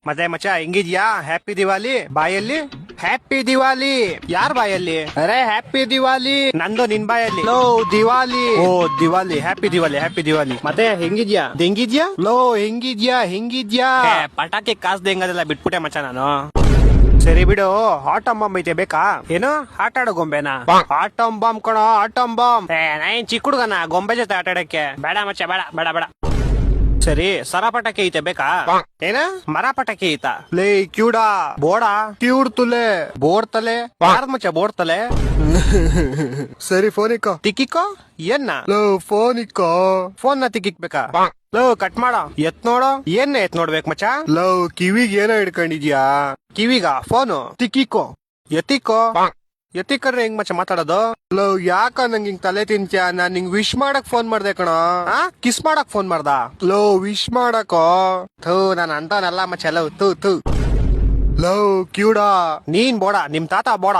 ಮತ್ತೆ ಮಚ್ಚ ಹೆಂಗಿದ್ಯಾ? ಹ್ಯಾಪಿ ದಿವಾಲಿ. ಬಾಯಲ್ಲಿ ಹ್ಯಾಪಿ ದಿವಾಲಿ. ಯಾರ್ ಬಾಯಲ್ಲಿ? ಅರೆ ಹ್ಯಾಪಿ ದಿವಾಲಿ ನಂದು ನಿನ್ ಬಾಯಲ್ಲಿ. ಲೋ ದಿವಾಲಿ. ಓ ದಿವಾಲಿ. Happy Diwali, happy Diwali. ಮತ್ತೆ ಹೆಂಗಿದ್ಯಾ? ಹೆಂಗಿದ್ಯಾ? ಲೋ ಹೆಂಗಿದ್ಯಾ? ಹೆಂಗಿದ್ಯಾ? ಪಟಾಕಿ ಕಾಸ್ದೆ ಹೆಂಗದೆಲ್ಲ ಬಿಟ್ಬಿಟ್ಟೆ ಮಚ್ಚ ನಾನು. ಸರಿ ಬಿಡು, ಆಟಮ್ ಬಾಂಬ್ ಐತೆ ಬೇಕಾ? ಏನು ಆಟ ಆಡೋ ಗೊಂಬೆನಾ? ಆಟಮ್ ಬಾಂಬ್ ಕಣೋ, ಆಟಮ್ ಬಾಂಬ್. ನಾನ್ ಚಿಕ್ಕ ಹುಡುಗನ ಗೊಂಬೆ ಜೊತೆ ಆಟ ಆಡಕ್ಕೆ ಬೇಡ ಮಚ್ಚ, ಬೇಡ ಬೇಡ ಬೇಡ. ಸರಿ ಸರ ಪಟಾಕಿ ಐತೆ ಬೇಕಾ? ಏನ ಮರ ಪಟಾಕಿ ಐತಾ? ಲೇ ಕ್ಯೂಡಾ ಬೋಡಾ ಕ್ಯೂಡ್ ತುಲೆ ಬೋಡ್ ತಲೆ ಯಾರ್ದ್ ಮಚ್ಚ ಬೋಡ್ ತಲೆ? ಸರಿ ಫೋನ್ ಇಕ್ಕೋ. ತಿಕ್ಕಿಕ್ಕೋ ಏನ್ನ? Low phone ಇಕ್ಕೋ. ಫೋನ್ ನ ತಿಕ್ಕಿಕ್ಬೇಕಾ? ಲೋ ಕಟ್ ಮಾಡ. ಎತ್ ನೋಡೋ. ಏನ್ ಎತ್ ನೋಡ್ಬೇಕು ಮಚ್ಚ? ಲೋ ಕಿವಿಗ್ ಏನೋ ಹಿಡ್ಕೊಂಡಿದ್ಯಾ? ಕಿವಿಗ ಫೋನು ತಿಕ್ಕಿಕ್ಕೋ. ಎತ್ತಿಕ್ಕೋ. ಎತ್ತಿಕ್ರೆ ಹೆಂಗ್ ಮಚ್ಚ ಮಾತಾಡೋದು? ಲೋ ಯಾಕ ನಂಗೆ ಹಿಂಗ್ ತಲೆ ತಿಂತ್ಯಾ? ನಾನ್ ನಿಂಗ್ ವಿಶ್ ಮಾಡಕ್ ಫೋನ್ ಮಾಡ್ದೆ ಕಣ. ಕಿಸ್ ಮಾಡಕ್ ಫೋನ್ ಮಾಡ್ದ? ಲೋ ವಿಶ್ ಮಾಡಕೋ. ಥೂ ನಾನ್ ಅಂತವನಲ್ಲ ಮಚ್ಚ. ಲವ್ ಥೂ ಥೂ. ಲವ್ ಕ್ಯೂಡಾ ನೀನ್ ಬೋಡ, ನಿಮ್ ತಾತ ಬೋಡ.